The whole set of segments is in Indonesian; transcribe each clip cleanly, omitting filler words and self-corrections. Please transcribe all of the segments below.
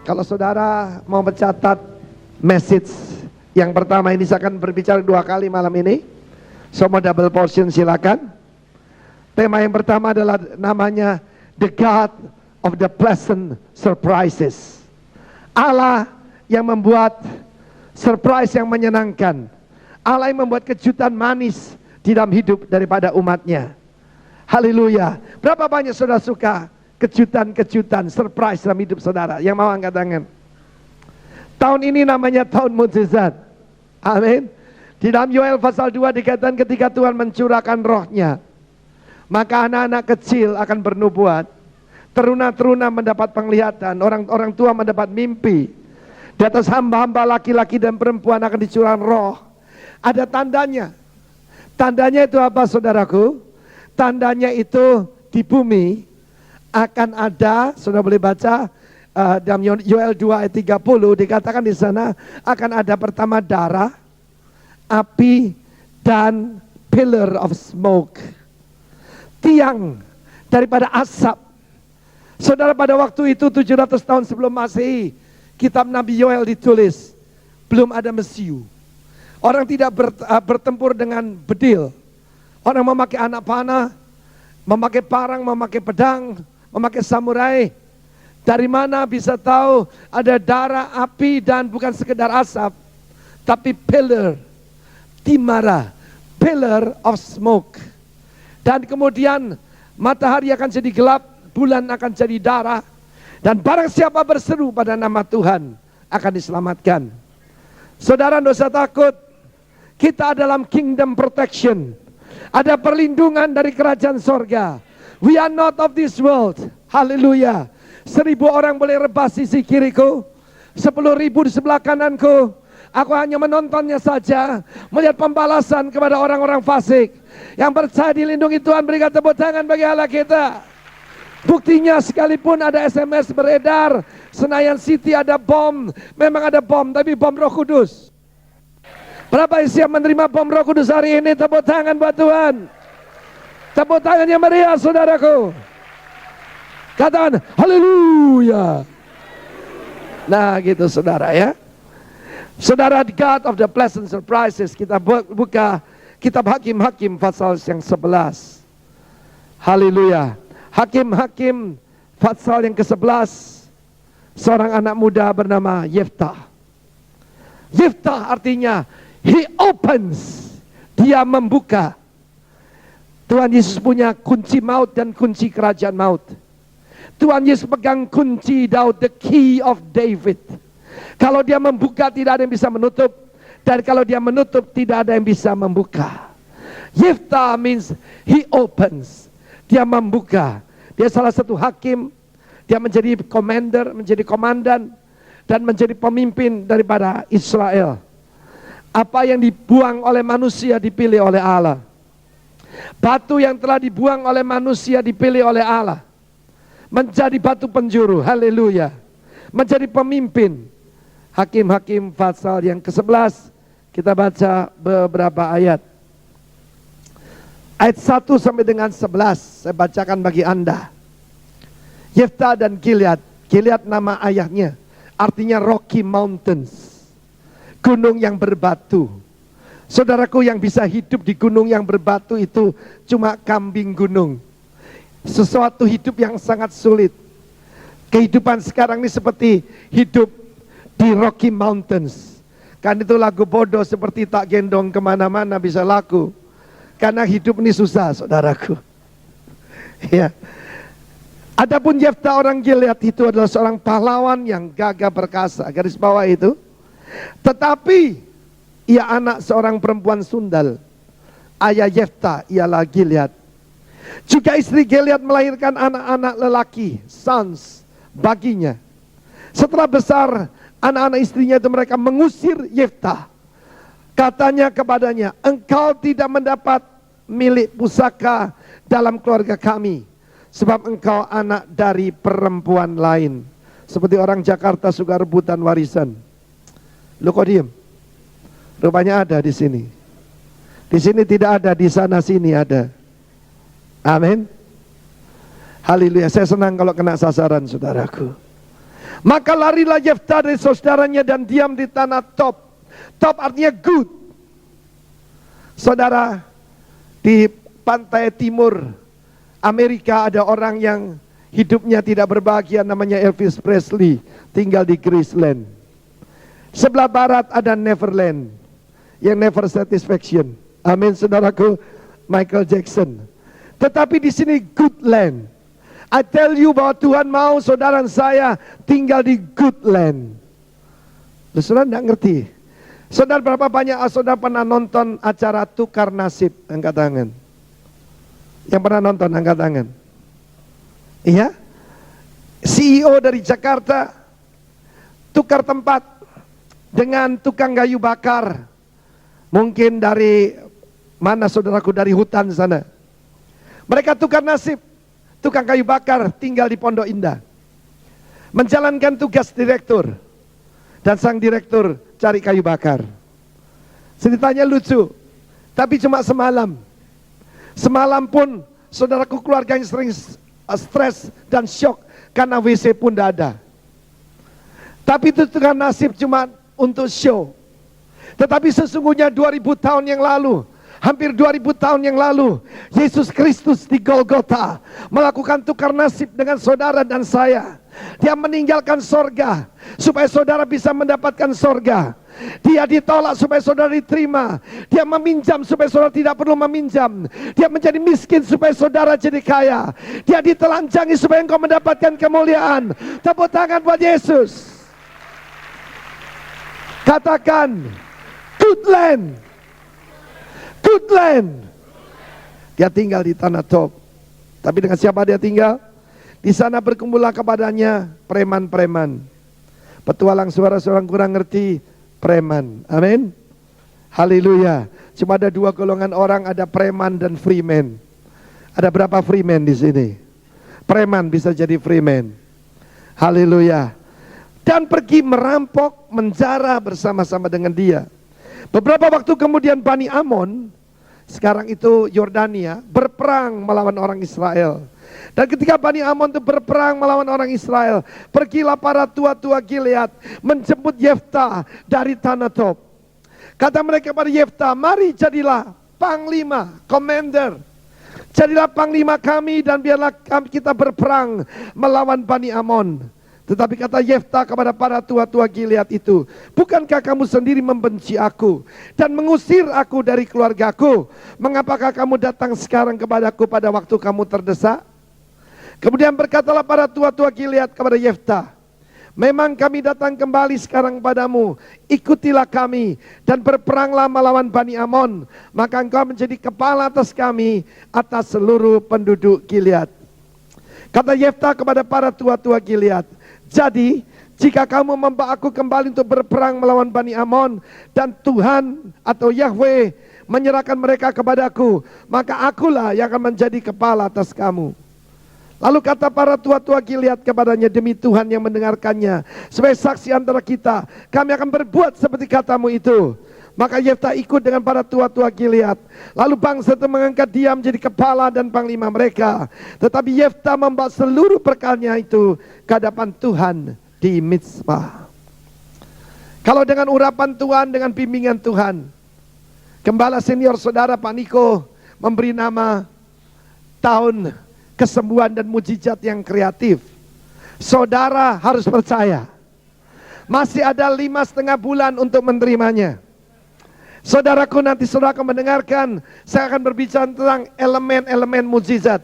Kalau saudara mau mencatat message yang pertama ini, saya akan berbicara 2 kali malam ini. Semua double portion silakan. Tema yang pertama adalah namanya The God of the Pleasant Surprises. Allah yang membuat surprise yang menyenangkan. Allah yang membuat kejutan manis di dalam hidup daripada umatnya. Haleluya. Berapa banyak saudara suka kejutan-kejutan, surprise dalam hidup saudara? Yang mau angkat tangan. Tahun ini namanya tahun mukjizat. Amin. Di dalam Yoel pasal 2 dikatakan ketika Tuhan mencurahkan rohnya, maka anak-anak kecil akan bernubuat, teruna-teruna mendapat penglihatan, orang tua mendapat mimpi. Di atas hamba-hamba laki-laki dan perempuan akan dicurahkan roh. Ada tandanya. Tandanya itu apa saudaraku? Tandanya itu di bumi akan ada, saudara boleh baca dalam Yoel 2 ayat 30, dikatakan di sana akan ada pertama darah, api, dan pillar of smoke. Tiang daripada asap. Saudara, pada waktu itu 700 tahun sebelum Masehi, kitab Nabi Yoel ditulis, belum ada mesiu. Orang tidak bertempur dengan bedil. Orang memakai anak panah, memakai parang, memakai pedang, memakai samurai. Dari mana bisa tahu ada darah, api, dan bukan sekedar asap, tapi pillar, timara, pillar of smoke. Dan kemudian matahari akan jadi gelap, bulan akan jadi darah, dan barang siapa berseru pada nama Tuhan akan diselamatkan. Saudara, tidak usah takut. Kita dalam kingdom protection. Ada perlindungan dari kerajaan sorga. We are not of this world. Haleluya. 1000 orang boleh rebah sisi kiriku, 10.000 di sebelah kananku. Aku hanya menontonnya saja, melihat pembalasan kepada orang-orang fasik. Yang percaya dilindungi Tuhan, berikan tepuk tangan bagi Allah kita. Buktinya sekalipun ada SMS beredar, Senayan City ada bom, memang ada bom, tapi bom Roh Kudus. Berapa yang siap menerima bom Roh Kudus hari ini? Tepuk tangan buat Tuhan. Tepuk tangan yang meriah saudaraku. Katakan haleluya. Nah gitu saudara ya. Saudara, God of the Pleasant Surprises. Kita buka kitab Hakim-Hakim pasal yang 11. Haleluya. Hakim-Hakim pasal yang ke-11. Seorang anak muda bernama Yeftah. Yeftah artinya he opens, dia membuka. Tuhan Yesus punya kunci maut dan kunci kerajaan maut. Tuhan Yesus pegang kunci Daud, the key of David. Kalau dia membuka tidak ada yang bisa menutup, dan kalau dia menutup tidak ada yang bisa membuka. Yeftah means he opens, dia membuka. Dia salah satu hakim, dia menjadi commander, menjadi komandan, dan menjadi pemimpin daripada Israel. Apa yang dibuang oleh manusia dipilih oleh Allah. Batu yang telah dibuang oleh manusia dipilih oleh Allah. Menjadi batu penjuru, haleluya. Menjadi pemimpin. Hakim-Hakim pasal yang ke-11, kita baca beberapa ayat. Ayat 1 sampai dengan 11, saya bacakan bagi Anda. Yeftah dan Gilead. Gilead nama ayahnya, artinya Rocky Mountains, gunung yang berbatu. Saudaraku, yang bisa hidup di gunung yang berbatu itu cuma kambing gunung. Sesuatu hidup yang sangat sulit. Kehidupan sekarang ini seperti hidup di Rocky Mountains. Kan itu lagu bodoh, seperti tak gendong kemana-mana bisa laku. Karena hidup ini susah saudaraku. Ya. Adapun Yeftah orang Gilead itu adalah seorang pahlawan yang gagah perkasa. Garis bawah itu. Tetapi ia anak seorang perempuan sundal. Ayah Yeftah ialah Gilead. Juga istri Gilead melahirkan anak-anak lelaki, sons, baginya. Setelah besar, anak-anak istrinya itu mereka mengusir Yeftah. Katanya kepadanya, engkau tidak mendapat milik pusaka dalam keluarga kami, sebab engkau anak dari perempuan lain. Seperti orang Jakarta suka rebutan warisan. Lu kok diem? Rupanya ada di sini. Di sini tidak ada, di sana sini ada. Amin. Haleluya. Saya senang kalau kena sasaran saudaraku. Maka larilah Yefta dari saudaranya dan diam di tanah Tob. Tob artinya good. Saudara, di pantai timur Amerika ada orang yang hidupnya tidak berbahagia, namanya Elvis Presley, tinggal di Graceland. Sebelah barat ada Neverland, yang never satisfaction. Amin, saudaraku. Michael Jackson. Tetapi di sini good land. I tell you bahwa Tuhan mau saudara saya tinggal di good land. Saudara tidak ngerti. Saudara, berapa banyak saudara pernah nonton acara Tukar Nasib? Angkat tangan. Yang pernah nonton, angkat tangan. Iya? CEO dari Jakarta tukar tempat dengan tukang kayu bakar. Mungkin dari mana saudaraku, dari hutan sana. Mereka tukar nasib. Tukang kayu bakar tinggal di Pondok Indah, menjalankan tugas direktur. Dan sang direktur cari kayu bakar. Ceritanya lucu, tapi cuma semalam. Semalam pun saudaraku, keluarga yang sering stres dan shock karena WC pun tidak ada. Tapi itu tukang nasib cuma untuk show. Tetapi sesungguhnya 2000 tahun yang lalu, hampir 2000 tahun yang lalu, Yesus Kristus di Golgota melakukan tukar nasib dengan saudara dan saya. Dia meninggalkan sorga supaya saudara bisa mendapatkan sorga. Dia ditolak supaya saudara diterima. Dia meminjam supaya saudara tidak perlu meminjam. Dia menjadi miskin supaya saudara jadi kaya. Dia ditelanjangi supaya engkau mendapatkan kemuliaan. Tepuk tangan buat Yesus. Katakan, good land. Good land. Dia tinggal di tanah Tob. Tapi dengan siapa dia tinggal? Di sana berkumpullah kepadanya preman-preman. Petualang suara seorang kurang ngerti, preman. Amin. Haleluya. Cuma ada dua golongan orang, ada preman dan freeman. Ada berapa freeman di sini? Preman bisa jadi freeman. Haleluya. Dan pergi merampok, menjara bersama-sama dengan dia. Beberapa waktu kemudian Bani Amon, sekarang itu Yordania, berperang melawan orang Israel. Dan ketika Bani Amon itu berperang melawan orang Israel, pergilah para tua-tua Gilead menjemput Yefta dari tanah Tob. Kata mereka pada Yefta, mari jadilah panglima, commander. Jadilah panglima kami dan biarlah kita berperang melawan Bani Amon. Tetapi kata Yefta kepada para tua-tua Gilead itu, bukankah kamu sendiri membenci aku dan mengusir aku dari keluargaku? Mengapakah kamu datang sekarang kepadaku pada waktu kamu terdesak? Kemudian berkatalah para tua-tua Gilead kepada Yefta, memang kami datang kembali sekarang padamu, ikutilah kami dan berperanglah melawan Bani Amon, maka engkau menjadi kepala atas kami, atas seluruh penduduk Gilead. Kata Yefta kepada para tua-tua Gilead, jadi jika kamu membawa aku kembali untuk berperang melawan Bani Amon, dan Tuhan atau Yahweh menyerahkan mereka kepadaku, maka akulah yang akan menjadi kepala atas kamu. Lalu kata para tua-tua Gilead kepadanya, demi Tuhan yang mendengarkannya, sebagai saksi antara kita, kami akan berbuat seperti katamu itu. Maka Yefta ikut dengan para tua-tua Gilead. Lalu bangsa itu mengangkat dia menjadi kepala dan panglima mereka. Tetapi Yefta membawa seluruh perkalnya itu ke hadapan Tuhan di Mizpah. Kalau dengan urapan Tuhan, dengan bimbingan Tuhan, gembala senior saudara Pak Niko memberi nama tahun kesembuhan dan mujizat yang kreatif. Saudara harus percaya, masih ada 5,5 bulan untuk menerimanya. Saudaraku, nanti saudara akan mendengarkan, saya akan berbicara tentang elemen-elemen mujizat,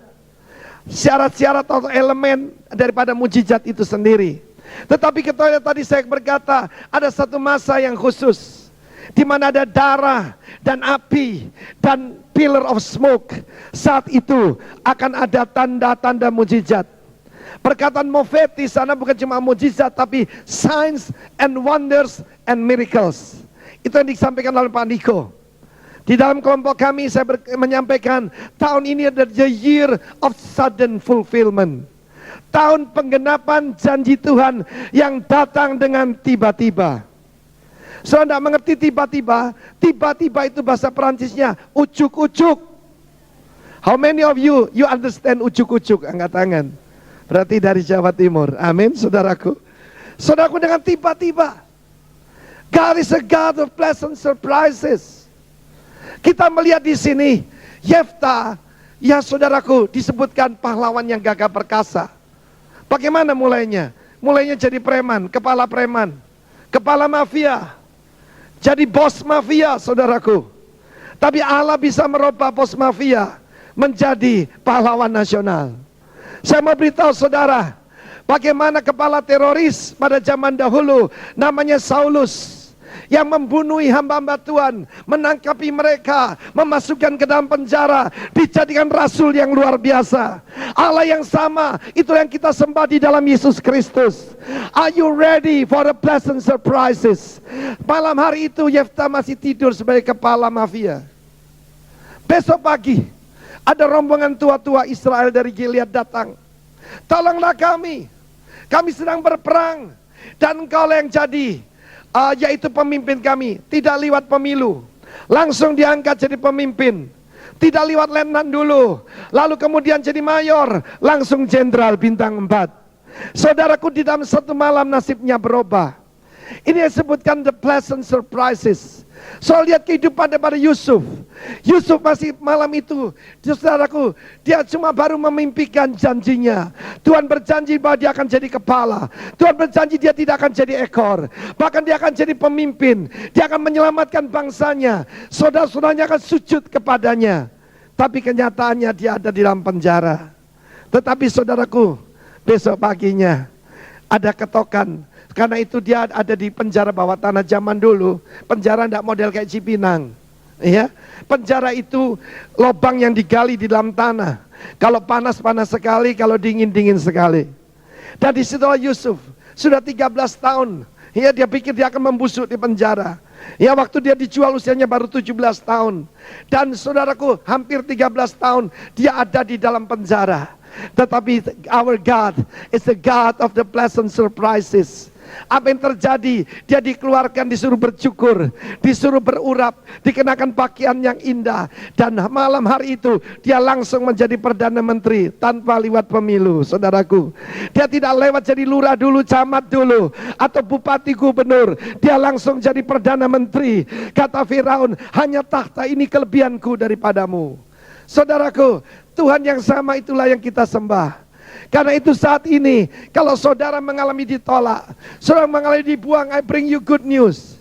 syarat-syarat atau elemen daripada mujizat itu sendiri. Tetapi ketahui tadi saya berkata, ada satu masa yang khusus, di mana ada darah dan api dan pillar of smoke. Saat itu akan ada tanda-tanda mujizat. Perkataan profetis sana bukan cuma mujizat, tapi signs and wonders and miracles. Itu yang disampaikan oleh Pak Niko. Di dalam kelompok kami saya menyampaikan, tahun ini adalah the year of sudden fulfillment. Tahun penggenapan janji Tuhan yang datang dengan tiba-tiba. Saudara tidak mengerti tiba-tiba, tiba-tiba itu bahasa Perancisnya ujuk-ujuk. How many of you understand ujuk-ujuk? Angkat tangan. Berarti dari Jawa Timur. Amin, saudaraku. Saudaraku, dengan tiba-tiba, God is a God of pleasant surprises. Kita melihat di sini, Yefta, ya saudaraku, disebutkan pahlawan yang gagah perkasa. Bagaimana mulainya? Mulainya jadi preman, kepala mafia, jadi bos mafia, saudaraku. Tapi Allah bisa merubah bos mafia menjadi pahlawan nasional. Saya mau beritahu saudara, bagaimana kepala teroris pada zaman dahulu, namanya Saulus, yang membunuhi hamba-hamba Tuhan, menangkapi mereka, memasukkan ke dalam penjara, dijadikan rasul yang luar biasa. Allah yang sama, itu yang kita sembah di dalam Yesus Kristus. Are you ready for the pleasant surprises? Malam hari itu Yefta masih tidur sebagai kepala mafia. Besok pagi ada rombongan tua-tua Israel dari Gilead datang. Tolonglah kami sedang berperang, dan engkau yang jadi yaitu pemimpin kami. Tidak lewat pemilu, langsung diangkat jadi pemimpin. Tidak lewat letnan dulu, lalu kemudian jadi mayor, langsung jenderal bintang 4. Saudaraku, di dalam satu malam nasibnya berubah. Ini yang disebutkan the pleasant surprises. Soal lihat kehidupan daripada Yusuf. Yusuf masih malam itu, saudaraku, dia cuma baru memimpikan janjinya. Tuhan berjanji bahwa dia akan jadi kepala. Tuhan berjanji dia tidak akan jadi ekor. Bahkan dia akan jadi pemimpin. Dia akan menyelamatkan bangsanya. Saudara-saudaranya akan sujud kepadanya. Tapi kenyataannya dia ada di dalam penjara. Tetapi saudaraku, besok paginya ada ketokan. Karena itu dia ada di penjara bawah tanah zaman dulu. Penjara tidak model kayak Cipinang. Ya, penjara itu lubang yang digali di dalam tanah. Kalau panas, panas sekali, kalau dingin, dingin sekali. Dan disitulah Yusuf, sudah 13 tahun. Ya, dia pikir dia akan membusuk di penjara. Ya, waktu dia dijual usianya baru 17 tahun. Dan saudaraku, hampir 13 tahun dia ada di dalam penjara. Tetapi our God is the God of the pleasant surprises. Apa yang terjadi? Dia dikeluarkan, disuruh bercukur, disuruh berurap, dikenakan pakaian yang indah. Dan malam hari itu dia langsung menjadi Perdana Menteri tanpa lewat pemilu, saudaraku. Dia tidak lewat jadi lurah dulu, camat dulu, atau bupati gubernur. Dia langsung jadi Perdana Menteri. Kata Firaun, hanya tahta ini kelebihanku daripadamu. Saudaraku, Tuhan yang sama itulah yang kita sembah. Karena itu saat ini, kalau saudara mengalami ditolak, saudara mengalami dibuang, I bring you good news.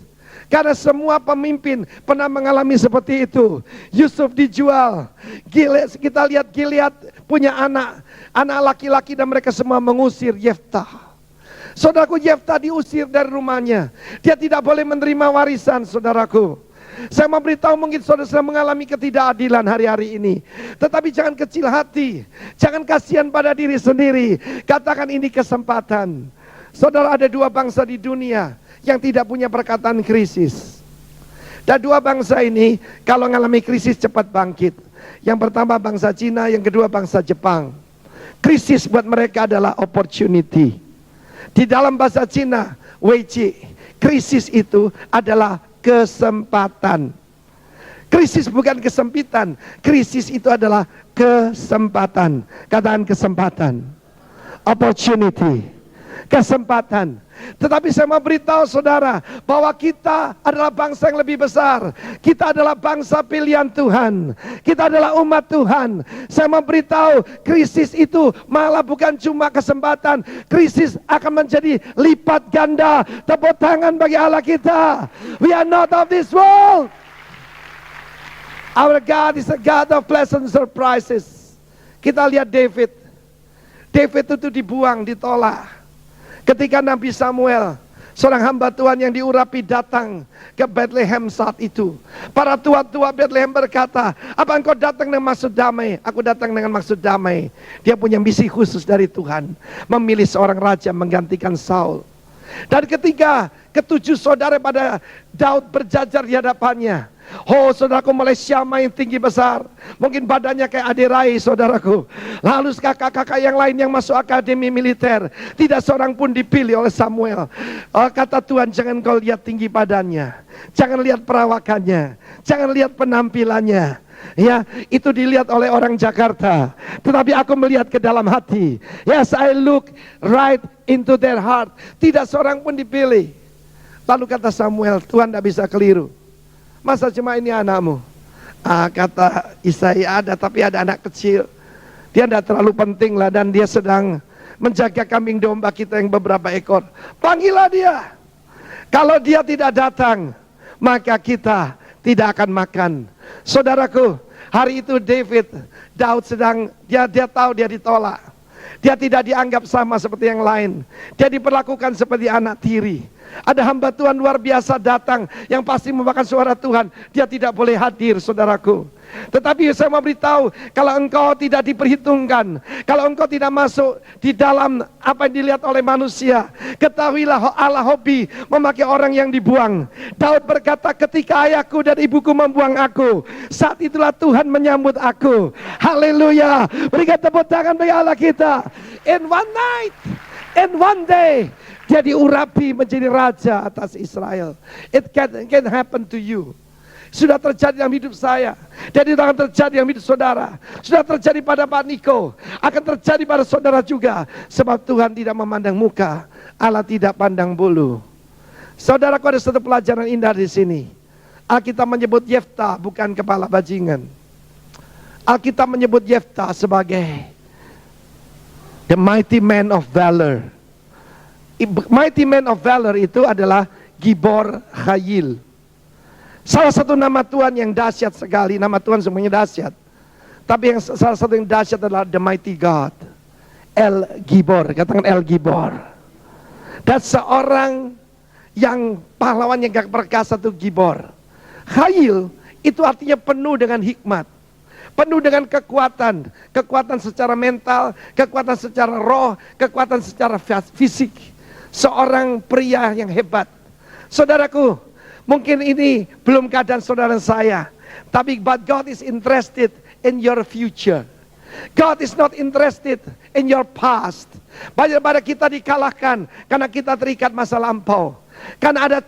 Karena semua pemimpin pernah mengalami seperti itu. Yusuf dijual, kita lihat Gilead punya anak laki-laki, dan mereka semua mengusir Yefta. Saudaraku, Yefta diusir dari rumahnya. Dia tidak boleh menerima warisan, saudaraku. Saya mau beritahu, mungkin saudara sedang mengalami ketidakadilan hari-hari ini. Tetapi jangan kecil hati, jangan kasihan pada diri sendiri. Katakan ini kesempatan. Saudara, ada dua bangsa di dunia yang tidak punya perkataan krisis. Dan dua bangsa ini kalau mengalami krisis cepat bangkit. Yang pertama bangsa Cina, yang kedua bangsa Jepang. Krisis buat mereka adalah opportunity. Di dalam bahasa Cina, Weiqi, krisis itu adalah kesempatan. Krisis bukan kesempitan. Krisis itu adalah kesempatan. Katakan kesempatan. Opportunity. Kesempatan. Tetapi saya mau beritahu saudara bahwa kita adalah bangsa yang lebih besar. Kita adalah bangsa pilihan Tuhan. Kita adalah umat Tuhan. Saya mau beritahu, krisis itu malah bukan cuma kesempatan. Krisis akan menjadi lipat ganda. Tepuk tangan bagi Allah kita. We are not of this world. Our God is a God of pleasant surprises. Kita lihat David. David itu dibuang, ditolak. Ketika Nabi Samuel, seorang hamba Tuhan yang diurapi, datang ke Bethlehem saat itu. Para tua-tua Bethlehem berkata, apa engkau datang dengan maksud damai? Aku datang dengan maksud damai. Dia punya misi khusus dari Tuhan, memilih seorang raja menggantikan Saul. Dan ketika ketujuh saudara pada Daud berjajar di hadapannya, oh saudaraku, mulai Syama yang tinggi besar, mungkin badannya kayak Aderai saudaraku. Lalu kakak-kakak yang lain yang masuk akademi militer, tidak seorang pun dipilih oleh Samuel. Kata Tuhan, jangan kau lihat tinggi badannya, jangan lihat perawakannya, jangan lihat penampilannya. Ya, itu dilihat oleh orang Jakarta. Tetapi aku melihat ke dalam hati. Yes, I look right into their heart. Tidak seorang pun dipilih. Lalu kata Samuel, Tuhan tidak bisa keliru. Masa cuma ini anakmu? Kata Isai, ada, tapi ada anak kecil. Dia tidak terlalu penting lah, dan dia sedang menjaga kambing domba kita yang beberapa ekor. Panggillah dia. Kalau dia tidak datang, maka kita tidak akan makan. Saudaraku, hari itu Daud sedang, dia tahu dia ditolak. Dia tidak dianggap sama seperti yang lain. Dia diperlakukan seperti anak tiri. Ada hamba Tuhan luar biasa datang yang pasti membawakan suara Tuhan. Dia tidak boleh hadir, saudaraku. Tetapi saya mau beritahu, kalau engkau tidak diperhitungkan, kalau engkau tidak masuk di dalam apa yang dilihat oleh manusia, ketahuilah Allah hobi memakai orang yang dibuang. Daud berkata, ketika ayahku dan ibuku membuang aku, saat itulah Tuhan menyambut aku. Haleluya. Berikan tepuk tangan bagi Allah kita. In one night, in one day, dia diurapi menjadi raja atas Israel. It can happen to you. Sudah terjadi dalam hidup saya, dan itu akan terjadi dalam hidup saudara. Sudah terjadi pada Pak Niko, akan terjadi pada saudara juga. Sebab Tuhan tidak memandang muka, Allah tidak pandang bulu. Saudaraku, ada satu pelajaran indah di sini. Alkitab menyebut Yefta bukan kepala bajingan. Alkitab menyebut Yefta sebagai the mighty man of valor. Mighty man of valor itu adalah Gibor Khayil. Salah satu nama Tuhan yang dahsyat sekali. Nama Tuhan semuanya dahsyat, tapi yang salah satu yang dahsyat adalah the mighty God, El Gibor. Katakan El Gibor. Dan seorang yang pahlawan yang gak perkasa itu Gibor. Khayil itu artinya penuh dengan hikmat, penuh dengan kekuatan. Kekuatan secara mental, kekuatan secara roh, kekuatan secara fisik. Seorang pria yang hebat. Saudaraku, mungkin ini belum keadaan saudara saya, tapi but God is interested in your future. God is not interested in your past. Banyak pada kita dikalahkan karena kita terikat masa lampau. Karena ada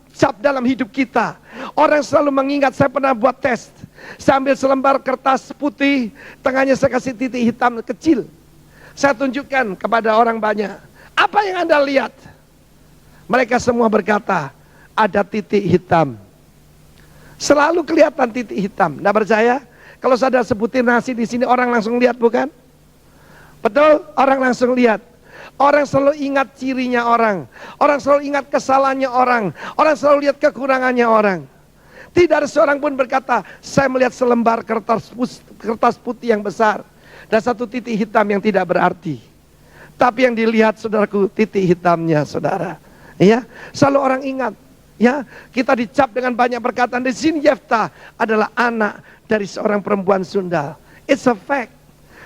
cap dalam hidup kita. Orang selalu mengingat, saya pernah buat tes. Saya ambil selembar kertas putih, tengahnya saya kasih titik hitam kecil. Saya tunjukkan kepada orang banyak. Apa yang Anda lihat? Mereka semua berkata, ada titik hitam. Selalu kelihatan titik hitam. Nggak percaya? Kalau saya sebutin nasi di sini, orang langsung lihat, bukan? Betul? Orang langsung lihat. Orang selalu ingat cirinya orang. Orang selalu ingat kesalahannya orang. Orang selalu lihat kekurangannya orang. Tidak ada seorang pun berkata, saya melihat selembar kertas putih yang besar dan satu titik hitam yang tidak berarti. Tapi yang dilihat, saudaraku, titik hitamnya, saudara. Ya, selalu orang ingat. Ya, kita dicap dengan banyak perkataan. Di sini Yefta adalah anak dari seorang perempuan Sunda. It's a fact.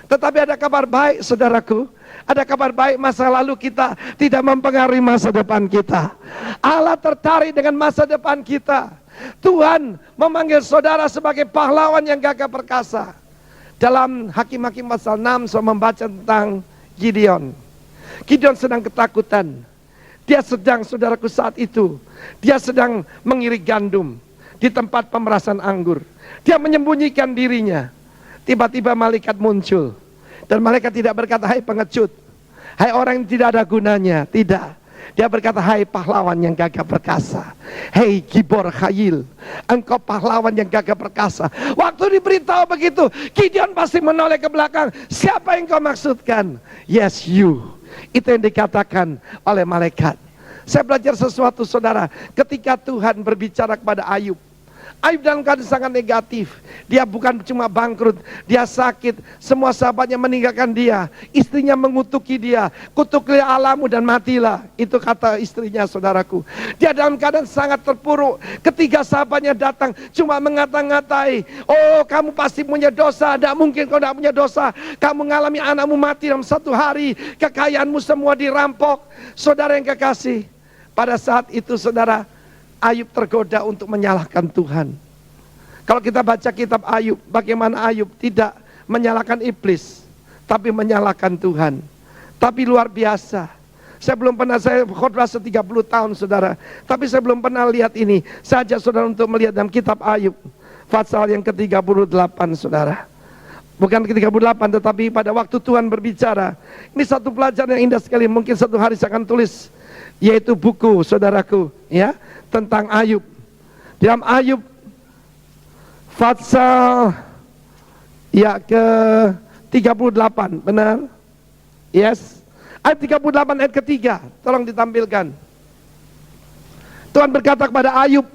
Tetapi ada kabar baik, saudaraku. Ada kabar baik, masa lalu kita tidak mempengaruhi masa depan kita. Allah tertarik dengan masa depan kita. Tuhan memanggil saudara sebagai pahlawan yang gagah perkasa. Dalam Hakim-Hakim pasal 6 saya membaca tentang Gideon. Gideon sedang ketakutan. Dia sedang, saudaraku, saat itu dia sedang mengirik gandum di tempat pemerasan anggur. Dia menyembunyikan dirinya. Tiba-tiba malaikat muncul. Dan malaikat tidak berkata, hai pengecut, hai orang yang tidak ada gunanya. Tidak. Dia berkata, hai pahlawan yang gagah perkasa. Hei Gibor Khayil, engkau pahlawan yang gagah perkasa. Waktu diberitahu begitu, Gideon pasti menoleh ke belakang. Siapa yang kau maksudkan? Yes, you. Itu yang dikatakan oleh malaikat. Saya belajar sesuatu, saudara. Ketika Tuhan berbicara kepada Ayub, Ayub dalam keadaan sangat negatif. Dia bukan cuma bangkrut, dia sakit. Semua sahabatnya meninggalkan dia. Istrinya mengutuki dia. Kutuklah Allahmu dan matilah. Itu kata istrinya, saudaraku. Dia dalam keadaan sangat terpuruk. Ketiga sahabatnya datang cuma mengata-ngatai. Oh, kamu pasti punya dosa. Tidak mungkin kau tidak punya dosa. Kamu mengalami anakmu mati dalam satu hari. Kekayaanmu semua dirampok. Saudara yang kekasih, pada saat itu, saudara, Ayub tergoda untuk menyalahkan Tuhan. Kalau kita baca kitab Ayub, bagaimana Ayub tidak menyalahkan iblis, tapi menyalahkan Tuhan. Tapi luar biasa. Saya belum pernah, saya khotbah 30 tahun, saudara. Tapi saya belum pernah lihat ini. Saya ajak saudara untuk melihat dalam kitab Ayub. Pasal yang ke-38 saudara. Bukan ke-38 tetapi pada waktu Tuhan berbicara. Ini satu pelajaran yang indah sekali. Mungkin satu hari saya akan tulis, yaitu buku saudaraku ya, tentang Ayub. Dalam Ayub pasal ya ke-38, benar? Yes. Ayat 38 ayat ketiga, tolong ditampilkan. Tuhan berkata kepada Ayub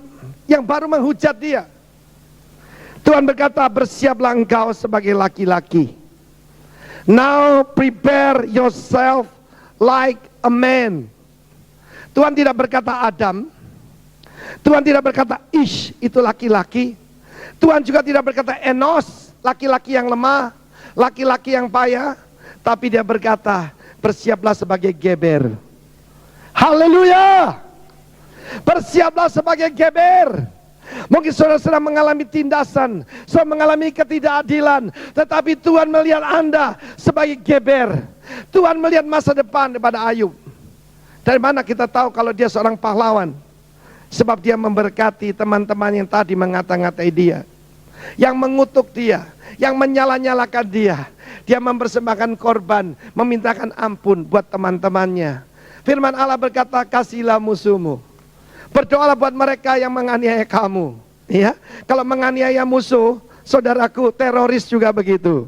yang baru menghujat dia. Tuhan berkata, bersiaplah engkau sebagai laki-laki. Now prepare yourself like a man. Tuhan tidak berkata Adam. Tuhan tidak berkata Ish, itu laki-laki. Tuhan juga tidak berkata Enos, laki-laki yang lemah, laki-laki yang payah. Tapi dia berkata, bersiaplah sebagai Geber. Haleluya. Bersiaplah sebagai Geber. Mungkin saudara sedang mengalami tindasan, saudara mengalami ketidakadilan, tetapi Tuhan melihat Anda sebagai Geber. Tuhan melihat masa depan daripada Ayub. Dari mana kita tahu kalau dia seorang pahlawan? Sebab dia memberkati teman-teman yang tadi mengata-ngatai dia, yang mengutuk dia, yang menyala-nyalakan dia. Dia mempersembahkan korban, memintakan ampun buat teman-temannya. Firman Allah berkata, kasihilah musuhmu. Berdoalah buat mereka yang menganiaya kamu. Ya, kalau menganiaya musuh, saudaraku, teroris juga begitu.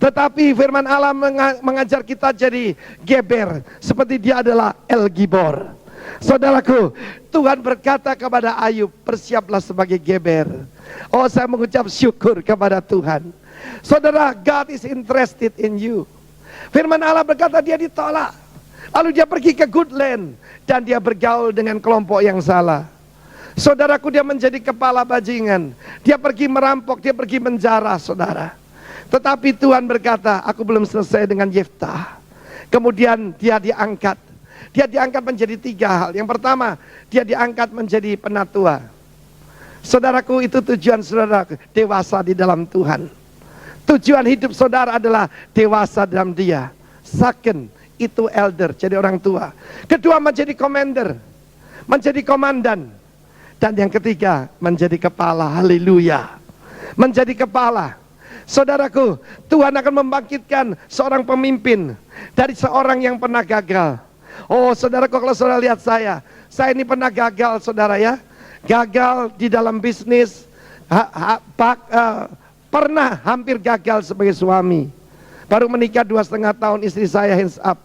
Tetapi firman Allah mengajar kita jadi Geber, seperti dia adalah El Gibor. Saudaraku, Tuhan berkata kepada Ayub, bersiaplah sebagai Geber. Oh, saya mengucap syukur kepada Tuhan. Saudara, God is interested in you. Firman Allah berkata dia ditolak, lalu dia pergi ke good land, dan dia bergaul dengan kelompok yang salah. Saudaraku, dia menjadi kepala bajingan. Dia pergi merampok, dia pergi menjara, saudara. Tetapi Tuhan berkata, aku belum selesai dengan Yeftah. Kemudian dia diangkat. Dia diangkat menjadi 3 hal. Yang pertama, dia diangkat menjadi penatua. Saudaraku, itu tujuan saudara, dewasa di dalam Tuhan. Tujuan hidup saudara adalah dewasa dalam Dia. Second, itu elder, jadi orang tua. Kedua, menjadi commander, menjadi komandan. Dan yang ketiga, menjadi kepala. Haleluya. Menjadi kepala. Saudaraku, Tuhan akan membangkitkan seorang pemimpin dari seorang yang pernah gagal. Oh saudaraku, kalau saudara lihat saya ini pernah gagal, saudara ya. Gagal di dalam bisnis, pernah hampir gagal sebagai suami. Baru menikah 2,5 tahun, istri saya hands up,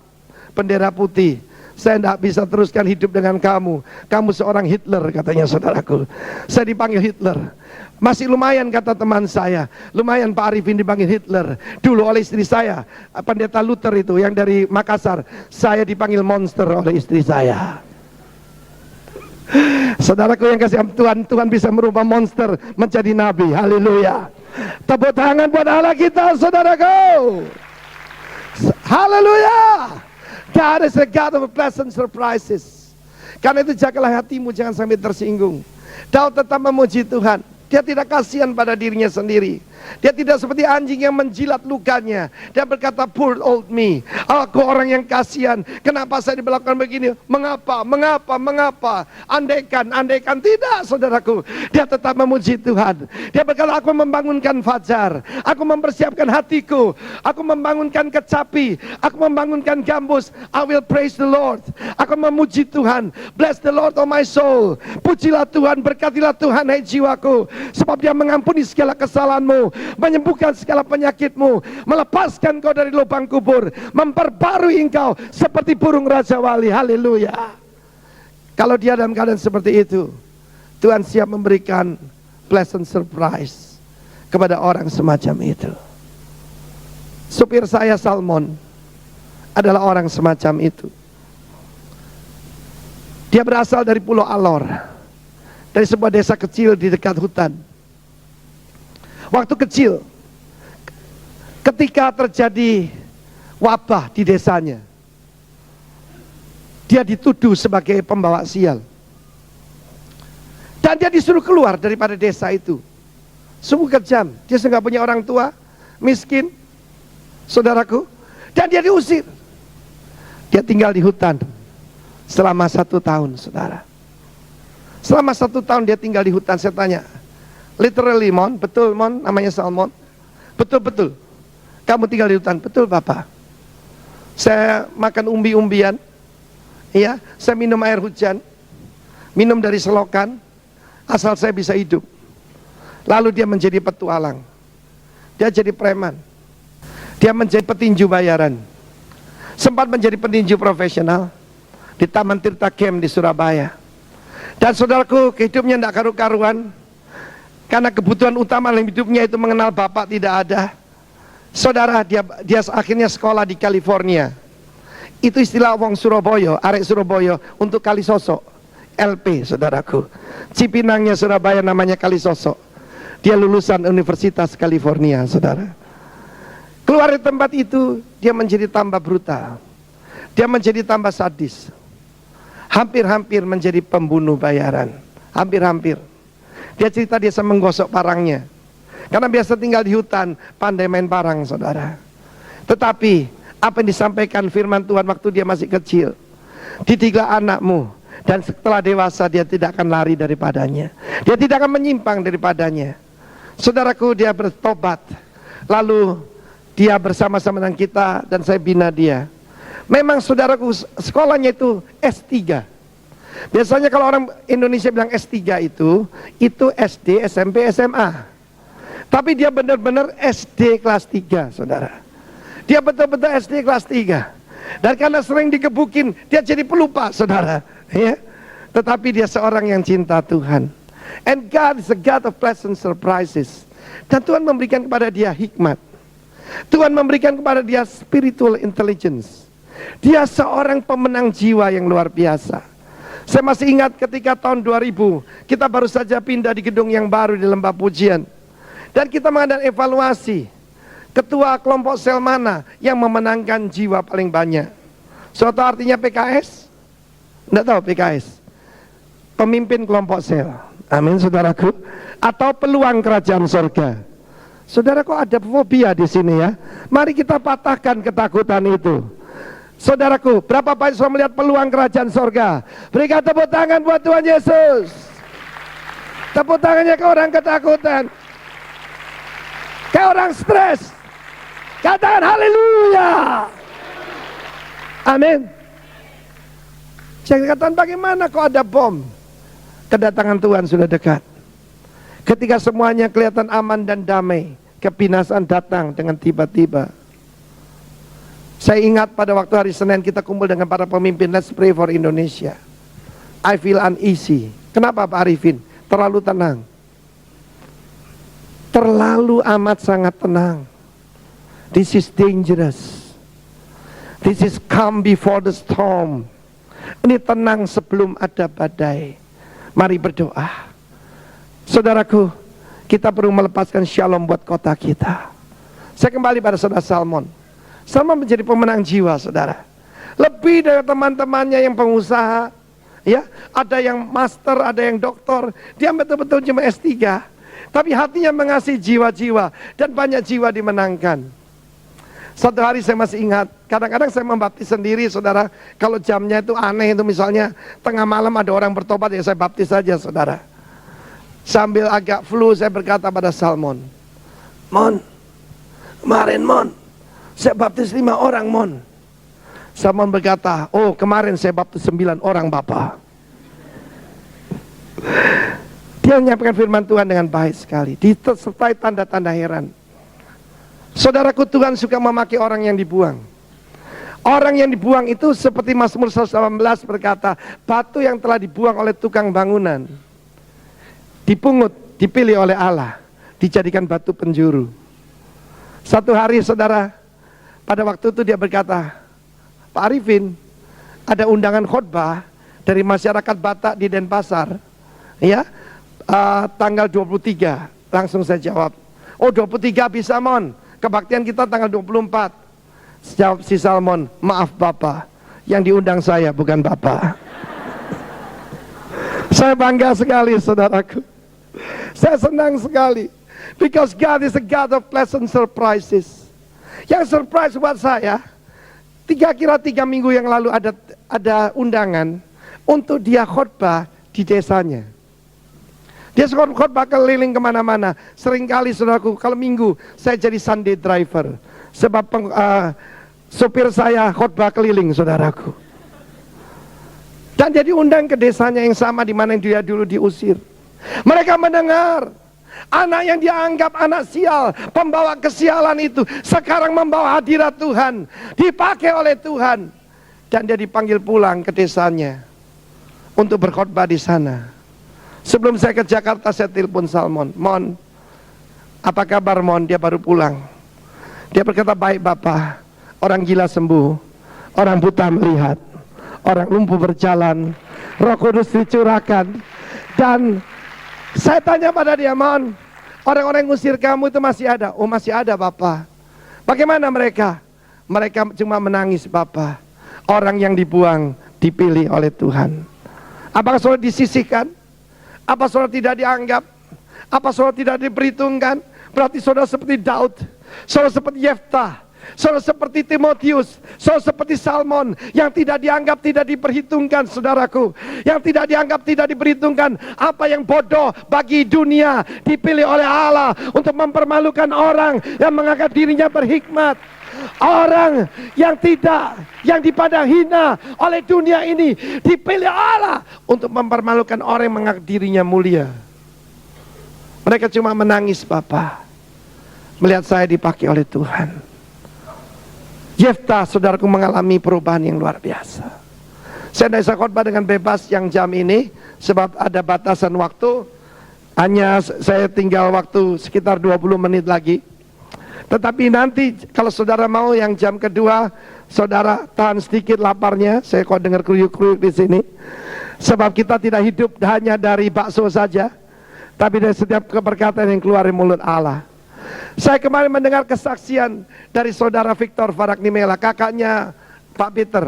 bendera putih. Saya tidak bisa teruskan hidup dengan kamu. Kamu seorang Hitler, katanya saudaraku. Saya dipanggil Hitler. Masih lumayan, kata teman saya. Lumayan Pak Arifin dipanggil Hitler. Dulu oleh istri saya, pendeta Luther itu yang dari Makassar, saya dipanggil monster oleh istri saya. Saudaraku yang kasih Tuhan, Tuhan bisa merubah monster menjadi nabi. Haleluya. Tepuk tangan buat Allah kita, saudaraku. Haleluya. God is a God of pleasant surprises. Karena itu jagalah hatimu, jangan sampai tersinggung. Daud tetap memuji Tuhan. Dia tidak kasihan pada dirinya sendiri. Dia tidak seperti anjing yang menjilat lukanya. Dia berkata, poor old me. Aku orang yang kasihan. Kenapa saya diberlakukan begini? Mengapa? Andaikan tidak, saudaraku. Dia tetap memuji Tuhan. Dia berkata, aku membangunkan fajar. Aku mempersiapkan hatiku. Aku membangunkan kecapi. Aku membangunkan gambus. I will praise the Lord. Aku memuji Tuhan. Bless the Lord, oh my soul. Pujilah Tuhan, berkatilah Tuhan, hai jiwaku. Sebab Dia mengampuni segala kesalahanmu, menyembuhkan segala penyakitmu, melepaskan kau dari lubang kubur, memperbarui engkau seperti burung Raja Wali. Haleluya. Kalau dia dalam keadaan seperti itu, Tuhan siap memberikan pleasant surprise kepada orang semacam itu. Supir saya Salmon adalah orang semacam itu. Dia berasal dari Pulau Alor, dari sebuah desa kecil di dekat hutan. Waktu kecil, ketika terjadi wabah di desanya, dia dituduh sebagai pembawa sial. Dan dia disuruh keluar daripada desa itu. Sungguh kejam. Dia nggak punya orang tua, miskin, saudaraku. Dan dia diusir. Dia tinggal di hutan selama 1 tahun, saudara. Selama 1 tahun dia tinggal di hutan. Saya tanya, Literally, Mon. Betul, Mon, namanya Salmon. Betul. Kamu tinggal di hutan. Betul, Bapak. Saya makan umbi-umbian. Ya, saya minum air hujan. Minum dari selokan. Asal saya bisa hidup. Lalu dia menjadi petualang. Dia jadi preman. Dia menjadi petinju bayaran. Sempat menjadi petinju profesional di Taman Tirta Camp di Surabaya. Dan saudaraku, hidupnya tidak karu-karuan. Karena kebutuhan utama dalam hidupnya itu mengenal Bapak tidak ada. Saudara, dia akhirnya sekolah di California. Itu istilah wong Surabaya, arek Surabaya untuk Kalisosok. LP, saudaraku. Cipinangnya Surabaya namanya Kalisosok. Dia lulusan Universitas California, saudara. Keluar dari tempat itu, dia menjadi tambah brutal. Dia menjadi tambah sadis. Hampir-hampir menjadi pembunuh bayaran. Hampir-hampir. Dia cerita dia bisa menggosok parangnya. Karena biasa tinggal di hutan, pandai main parang, saudara. Tetapi, apa yang disampaikan firman Tuhan waktu dia masih kecil. Didiklah anakmu, dan setelah dewasa dia tidak akan lari daripadanya. Dia tidak akan menyimpang daripadanya. Saudaraku, dia bertobat. Lalu, dia bersama-sama dengan kita, dan saya bina dia. Memang saudaraku, sekolahnya itu S3. Biasanya kalau orang Indonesia bilang S3 itu SD, SMP, SMA. Tapi dia benar-benar SD kelas 3, saudara. Dia betul-betul SD kelas 3. Dan karena sering digebukin, dia jadi pelupa, saudara. Ya. Tetapi dia seorang yang cinta Tuhan. And God is a God of pleasant surprises. Dan Tuhan memberikan kepada dia hikmat. Tuhan memberikan kepada dia spiritual intelligence. Dia seorang pemenang jiwa yang luar biasa. Saya masih ingat ketika tahun 2000, kita baru saja pindah di gedung yang baru di Lembah Pujian. Dan kita mengadakan evaluasi. Ketua kelompok sel mana yang memenangkan jiwa paling banyak? Suatu artinya PKS? Tidak tahu PKS. Pemimpin kelompok sel. Amin, saudaraku. Atau peluang kerajaan surga. Saudara, kok ada fobia di sini ya? Mari kita patahkan ketakutan itu. Saudaraku, berapa banyak sudah melihat peluang kerajaan surga? Berikan tepuk tangan buat Tuhan Yesus. Tepuk tangannya ke orang ketakutan, ke orang stres. Katakan haleluya. Amin. Saya katakan, bagaimana kok ada bom? Kedatangan Tuhan sudah dekat. Ketika semuanya kelihatan aman dan damai, kebinasaan datang dengan tiba-tiba. Saya ingat pada waktu hari Senin kita kumpul dengan para pemimpin, let's pray for Indonesia. I feel uneasy. Kenapa Pak Arifin? Terlalu tenang. Terlalu amat sangat tenang. This is dangerous. This is calm before the storm. Ini tenang sebelum ada badai. Mari berdoa. Saudaraku, kita perlu melepaskan shalom buat kota kita. Saya kembali pada saudara Salmon. Salmon menjadi pemenang jiwa, saudara. Lebih dari teman-temannya yang pengusaha, ya, ada yang master, ada yang doktor. Dia betul-betul cuma S3, tapi hatinya mengasihi jiwa-jiwa dan banyak jiwa dimenangkan. Satu hari saya masih ingat, kadang-kadang saya membaptis sendiri, saudara. Kalau jamnya itu aneh, itu misalnya tengah malam ada orang bertobat, ya saya baptis saja, saudara. Sambil agak flu saya berkata pada Salmon, Mon, kemarin Mon, saya baptis 5 orang, Mon. Salmon berkata, oh kemarin saya baptis 9 orang, Bapak. Dia menyampaikan firman Tuhan dengan baik sekali, disertai tanda-tanda heran. Saudaraku, Tuhan suka memakai orang yang dibuang. Orang yang dibuang itu seperti Mazmur 118 berkata, batu yang telah dibuang oleh tukang bangunan, dipungut, dipilih oleh Allah, dijadikan batu penjuru. Satu hari, saudara, pada waktu itu dia berkata, Pak Arifin, ada undangan khotbah dari masyarakat Batak di Denpasar, ya, tanggal 23. Langsung saya jawab, oh 23 bisa, Mon. Kebaktian kita tanggal 24. Jawab si Salmon, maaf Bapak, yang diundang saya bukan Bapak. Saya bangga sekali, saudaraku. Saya senang sekali. Because God is a God of pleasant surprises. Yang surprise buat saya, kira 3 minggu yang lalu ada undangan untuk dia khotbah di desanya. Dia khotbah keliling kemana-mana. Seringkali saudaraku, kalau minggu saya jadi Sunday driver. Sebab sopir saya khotbah keliling, saudaraku. Dan dia diundang ke desanya yang sama di mana dia dulu diusir. Mereka mendengar anak yang dianggap anak sial, pembawa kesialan itu sekarang membawa hadirat Tuhan, dipakai oleh Tuhan. Dan dia dipanggil pulang ke desanya untuk berkhotbah di sana. Sebelum saya ke Jakarta, saya telepon Salmon. Mon, apa kabar Mon? Dia baru pulang. Dia berkata, baik Bapak. Orang gila sembuh, orang buta melihat, orang lumpuh berjalan, Roh Kudus dicurahkan. Dan saya tanya pada dia, Mon, orang-orang yang ngusir kamu itu masih ada? Oh masih ada Bapak. Bagaimana mereka? Mereka cuma menangis Bapak. Orang yang dibuang dipilih oleh Tuhan. Apakah saudara disisihkan? Apa saudara tidak dianggap? Apa saudara tidak diperhitungkan? Berarti saudara seperti Daud, saudara seperti Yeftah, saudara seperti Timotius, saudara seperti Salmon, yang tidak dianggap, tidak diperhitungkan, saudaraku. Yang tidak dianggap, tidak diperhitungkan. Apa yang bodoh bagi dunia dipilih oleh Allah untuk mempermalukan orang yang menganggap dirinya berhikmat. Orang yang dipandang hina oleh dunia ini dipilih Allah untuk mempermalukan orang yang menganggap dirinya mulia. Mereka cuma menangis Bapak melihat saya dipakai oleh Tuhan. Yeftah saudaraku mengalami perubahan yang luar biasa. Saya tidak bisa khotbah dengan bebas yang jam ini sebab ada batasan waktu. Hanya saya tinggal waktu sekitar 20 menit lagi. Tetapi nanti kalau saudara mau yang jam kedua, saudara tahan sedikit laparnya. Saya kok dengar kruyuk-kruyuk di sini. Sebab kita tidak hidup hanya dari bakso saja, tapi dari setiap perkataan yang keluar dari mulut Allah. Saya kemarin mendengar kesaksian dari saudara Victor Faraknimela, kakaknya Pak Peter.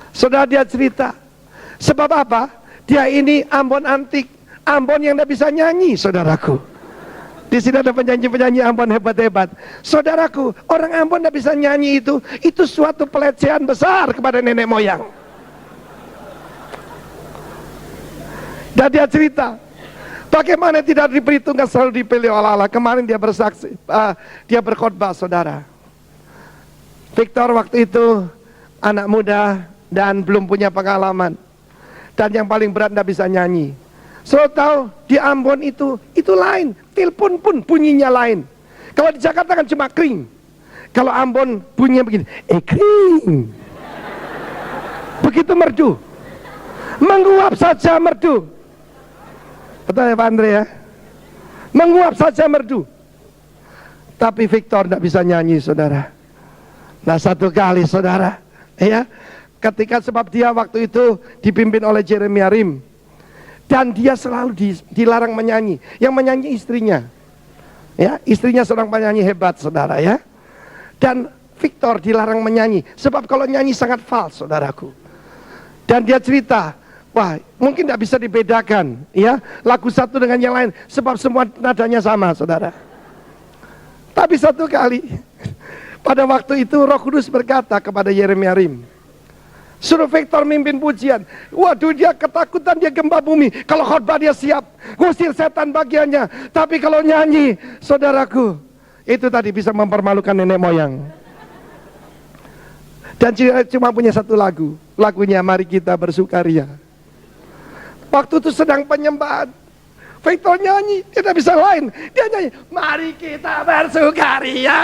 Saudara dia cerita, sebab apa? Dia ini Ambon antik, Ambon yang tidak bisa nyanyi, saudaraku. Di sini ada penyanyi-penyanyi Ambon hebat-hebat. Saudaraku, orang Ambon tidak bisa nyanyi itu suatu pelecehan besar kepada nenek moyang. Dan dia cerita, bagaimana tidak diperhitungkan selalu dipilih oleh Allah. Kemarin dia bersaksi, dia berkhotbah, saudara. Victor waktu itu anak muda dan belum punya pengalaman. Dan yang paling berat tidak bisa nyanyi. Saudara tahu di Ambon itu lain, telepon pun bunyinya lain. Kalau di Jakarta kan cuma kring. Kalau Ambon bunyinya begini, kring. Begitu merdu, menguap saja merdu. Betul ya Pak Andre ya? Menguap saja merdu. Tapi Victor tidak bisa nyanyi, saudara. Nah satu kali saudara, ya, ketika sebab dia waktu itu dipimpin oleh Jeremia Rim. Dan dia selalu dilarang menyanyi. Yang menyanyi istrinya. Ya, istrinya seorang penyanyi hebat, saudara ya. Dan Victor dilarang menyanyi. Sebab kalau nyanyi sangat fals, saudaraku. Dan dia cerita, wah mungkin tidak bisa dibedakan. Ya, lagu satu dengan yang lain. Sebab semua nadanya sama, saudara. Tapi satu kali, pada waktu itu Roh Kudus berkata kepada Yeremia Rim, suruh Victor mimpin pujian. Waduh dia ketakutan, dia gempa bumi. Kalau khotbah dia siap, ngusir setan bagiannya. Tapi kalau nyanyi, saudaraku, itu tadi bisa mempermalukan nenek moyang. Dan cuma punya satu lagu. Lagunya Mari Kita Bersukaria. Waktu itu sedang penyembahan, Victor nyanyi, dia tidak bisa lain. Dia nyanyi, Mari Kita Bersukaria.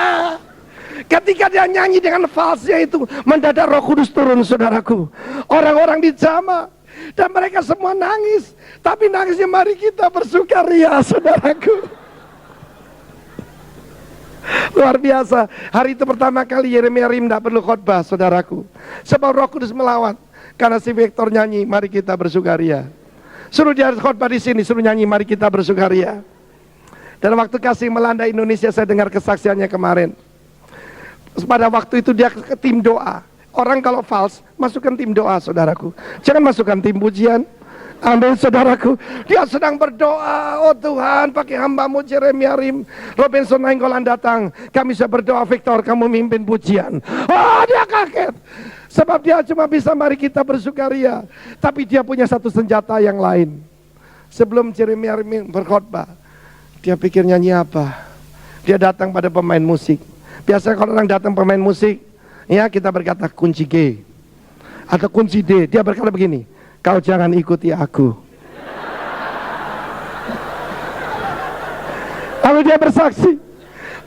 Ketika dia nyanyi dengan falsnya itu, mendadak Roh Kudus turun, saudaraku. Orang-orang dijamah dan mereka semua nangis. Tapi nangisnya mari kita bersukaria, saudaraku. Luar biasa. Hari itu pertama kali Yeremia Rim tidak perlu khotbah, saudaraku. Sebab Roh Kudus melawat. Karena si Victor nyanyi, mari kita bersukaria. Suruh dia khotbah di sini, suruh nyanyi, mari kita bersukaria. Dan waktu kasih melanda Indonesia, saya dengar kesaksiannya kemarin. Pada waktu itu dia ke tim doa. Orang kalau fals, masukkan tim doa, saudaraku. Jangan masukkan tim pujian. Amin, saudaraku. Dia sedang berdoa, oh Tuhan, pakai hambamu Jeremia Rim, Robinson Nainggolan datang. Kami bisa berdoa, Victor, kamu mimpin pujian. Oh, dia kaget. Sebab dia cuma bisa mari kita bersukaria. Tapi dia punya satu senjata yang lain. Sebelum Jeremia berkhotbah, dia pikir nyanyi apa? Dia datang pada pemain musik. Biasanya kalau orang datang pemain musik, ya kita berkata kunci G atau kunci D. Dia berkata begini, kau jangan ikuti aku. Lalu dia bersaksi.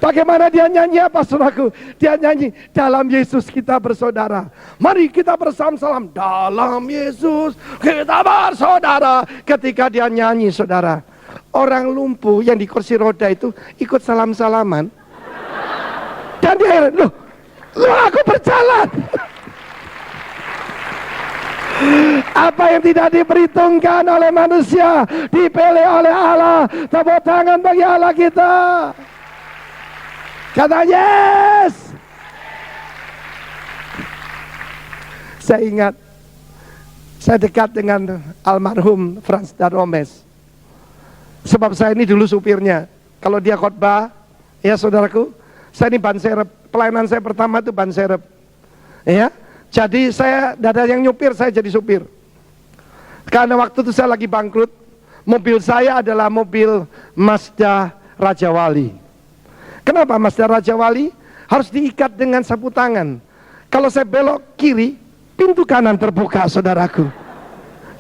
Bagaimana dia nyanyi apa saudaraku? Dia nyanyi, dalam Yesus kita bersaudara. Mari kita bersama-sama. Dalam Yesus kita bersaudara. Ketika dia nyanyi saudara, orang lumpuh yang di kursi roda itu ikut salam-salaman. Dan dia heran, loh aku berjalan. Apa yang tidak diperhitungkan oleh manusia dipilih oleh Allah. Tepuk tangan bagi Allah kita. Kata yes. Saya ingat, saya dekat dengan almarhum Frans Daromes. Sebab saya ini dulu supirnya. Kalau dia khotbah, ya saudaraku, saya ini ban serep. Pelayanan saya pertama itu ban serep. Ya, jadi saya dada yang nyupir, saya jadi supir. Karena waktu itu saya lagi bangkrut. Mobil saya adalah mobil Mazda Raja Wali. Kenapa Mazda Raja Wali? Harus diikat dengan sapu tangan. Kalau saya belok kiri, pintu kanan terbuka saudaraku.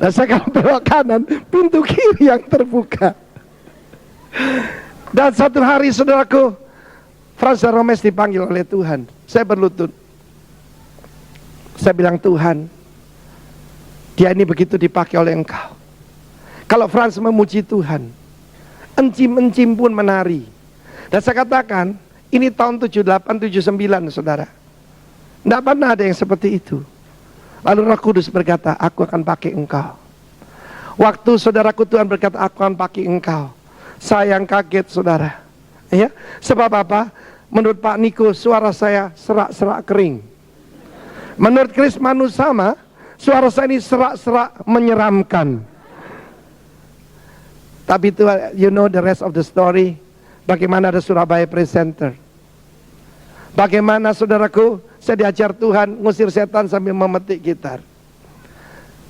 Nah saya kalau belok kanan, pintu kiri yang terbuka. Dan satu hari saudaraku, Frans Daromes dipanggil oleh Tuhan. Saya berlutut. Saya bilang, Tuhan, dia ini begitu dipakai oleh Engkau. Kalau Frans memuji Tuhan, encim-encim pun menari. Dan saya katakan, ini tahun 78, 79 saudara. Tidak pernah ada yang seperti itu. Lalu Roh Kudus berkata, aku akan pakai engkau. Waktu saudaraku Tuhan berkata, aku akan pakai engkau. Saya yang kaget saudara. Ya, sebab apa? Menurut Pak Niko, suara saya serak-serak kering. Menurut Chris Manusama, suara saya ini serak-serak menyeramkan. Tapi itu, you know the rest of the story. Bagaimana ada Surabaya Presenter. Bagaimana saudaraku, saya diajar Tuhan ngusir setan sambil memetik gitar.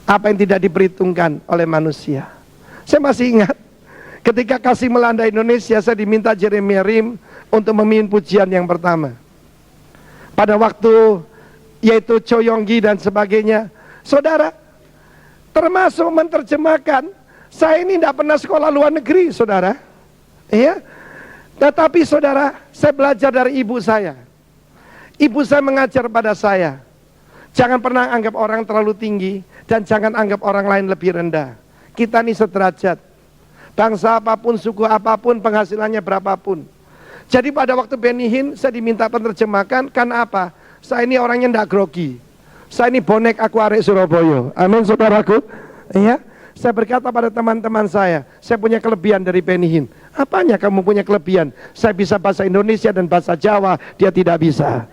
Apa yang tidak diperhitungkan oleh manusia. Saya masih ingat, ketika kasih melanda Indonesia, saya diminta Jeremia Rim untuk memimpin pujian yang pertama. Pada waktu, yaitu Choyonggi dan sebagainya. Saudara, termasuk menerjemahkan, saya ini tidak pernah sekolah luar negeri, saudara. Iya. Tetapi saudara, saya belajar dari ibu saya. Ibu saya mengajar pada saya, jangan pernah anggap orang terlalu tinggi, dan jangan anggap orang lain lebih rendah. Kita ini sederajat. Bangsa apapun, suku apapun, penghasilannya berapapun. Jadi pada waktu Benny Hinn, saya diminta penerjemahkan, karena apa? Saya ini orangnya tidak grogi. Saya ini bonek aku arek Surabaya. Amin saudaraku. Iya. Saya berkata pada teman-teman saya punya kelebihan dari Benny Hinn. Apanya kamu punya kelebihan? Saya bisa bahasa Indonesia dan bahasa Jawa, dia tidak bisa.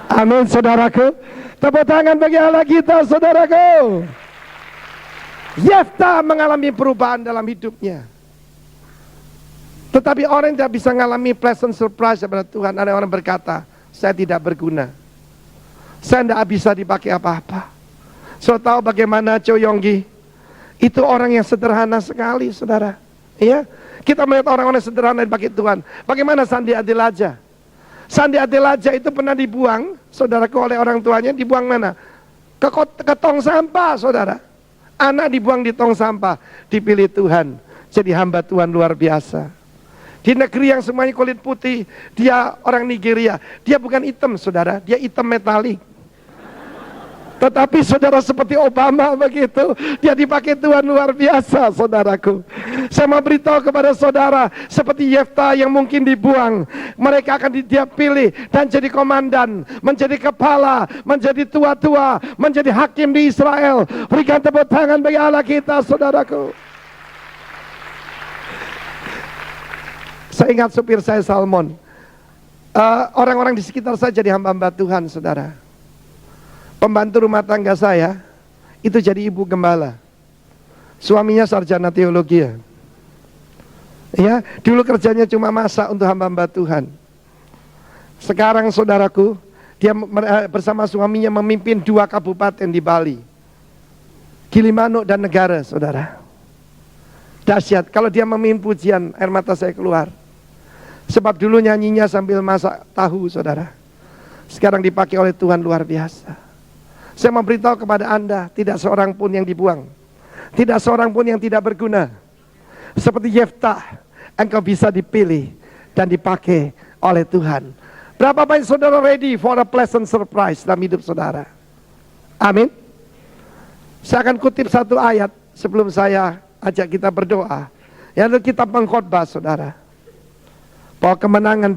Amin saudaraku. Tepuk tangan bagi Allah kita saudaraku. Yefta mengalami perubahan dalam hidupnya. Tetapi orang yang tidak bisa mengalami pleasant surprise kepada Tuhan. Ada orang berkata, saya tidak berguna. Saya tidak bisa dipakai apa-apa. Saya tahu bagaimana Choyonggi. Itu orang yang sederhana sekali, saudara. Iya, kita melihat orang-orang sederhana dipakai Tuhan. Bagaimana Sandi Adelaja? Sandi Adelaja itu pernah dibuang, saudaraku, oleh orang tuanya. Dibuang mana? Ke tong sampah, saudara. Anak dibuang di tong sampah. Dipilih Tuhan, jadi hamba Tuhan luar biasa. Di negeri yang semuanya kulit putih, dia orang Nigeria. Dia bukan hitam, saudara. Dia hitam metalik. Tetapi saudara seperti Obama begitu, dia dipakai Tuhan luar biasa saudaraku. Saya mau beritahu kepada saudara, seperti Yefta yang mungkin dibuang, mereka akan dia pilih dan jadi komandan, menjadi kepala, menjadi tua-tua, menjadi hakim di Israel. Berikan tepuk tangan bagi Allah kita saudaraku. Saya ingat supir saya Salmon, orang-orang di sekitar saya jadi hamba-hamba Tuhan saudara. Pembantu rumah tangga saya itu jadi ibu gembala. Suaminya sarjana teologi ya. Ya, dulu kerjanya cuma masak untuk hamba-hamba Tuhan. Sekarang saudaraku, dia bersama suaminya memimpin 2 kabupaten di Bali. Gilimanuk dan Negara, saudara. Dahsyat. Kalau dia memimpin pujian, air mata saya keluar. Sebab dulu nyanyinya sambil masak tahu, saudara. Sekarang dipakai oleh Tuhan luar biasa. Saya memberitahu kepada Anda, tidak seorang pun yang dibuang. Tidak seorang pun yang tidak berguna. Seperti Yeftah, engkau bisa dipilih dan dipakai oleh Tuhan. Berapa banyak saudara ready for a pleasant surprise dalam hidup saudara? Amin. Saya akan kutip satu ayat sebelum saya ajak kita berdoa. Yaitu kitab Pengkhotbah, saudara. Bahwa kemenangan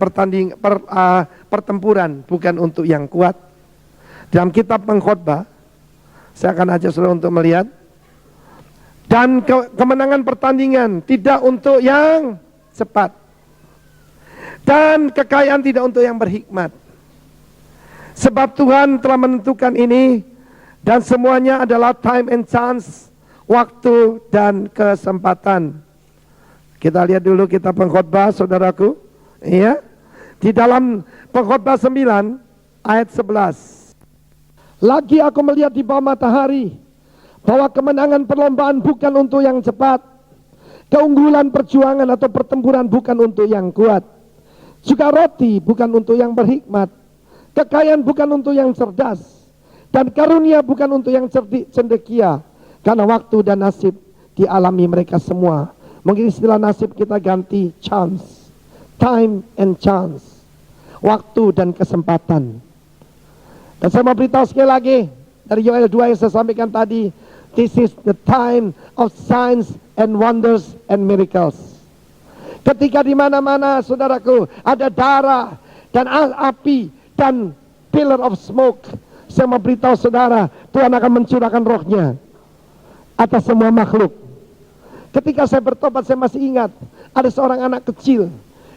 pertempuran bukan untuk yang kuat. Dalam kitab Pengkhotbah, saya akan ajak saudara untuk melihat. Dan kemenangan pertandingan tidak untuk yang cepat. Dan kekayaan tidak untuk yang berhikmat. Sebab Tuhan telah menentukan ini. Dan semuanya adalah time and chance, waktu dan kesempatan. Kita lihat dulu kitab Pengkhotbah, saudaraku. Iya. Di dalam Pengkhotbah 9 ayat 11. Lagi aku melihat di bawah matahari bahwa kemenangan perlombaan bukan untuk yang cepat, keunggulan perjuangan atau pertempuran bukan untuk yang kuat, juga roti bukan untuk yang berhikmat, kekayaan bukan untuk yang cerdas, dan karunia bukan untuk yang cendekia, karena waktu dan nasib dialami mereka semua. Mungkin istilah nasib kita ganti chance, time and chance, waktu dan kesempatan. Dan saya mau beritahu sekali lagi dari Yoel 2 yang saya sampaikan tadi, this is the time of signs and wonders and miracles. Ketika di mana-mana, saudaraku, ada darah dan api dan pillar of smoke, saya mau beritahu saudara, Tuhan akan mencurahkan rohnya atas semua makhluk. Ketika saya bertobat, saya masih ingat ada seorang anak kecil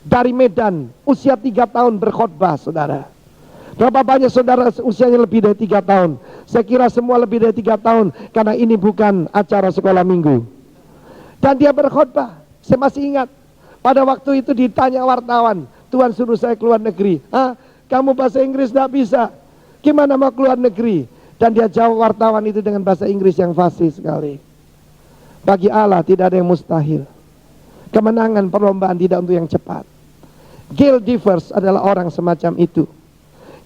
dari Medan, usia 3 tahun berkhotbah, saudara. Berapa banyak saudara usianya lebih dari 3 tahun? Saya kira semua lebih dari 3 tahun, karena ini bukan acara sekolah minggu. Dan dia berkhotbah. Saya masih ingat pada waktu itu ditanya wartawan, Tuhan suruh saya keluar negeri. Kamu bahasa Inggris tidak bisa, gimana mau keluar negeri? Dan dia jawab wartawan itu dengan bahasa Inggris yang fasih sekali. Bagi Allah tidak ada yang mustahil. Kemenangan perlombaan tidak untuk yang cepat. Gail Devers adalah orang semacam itu.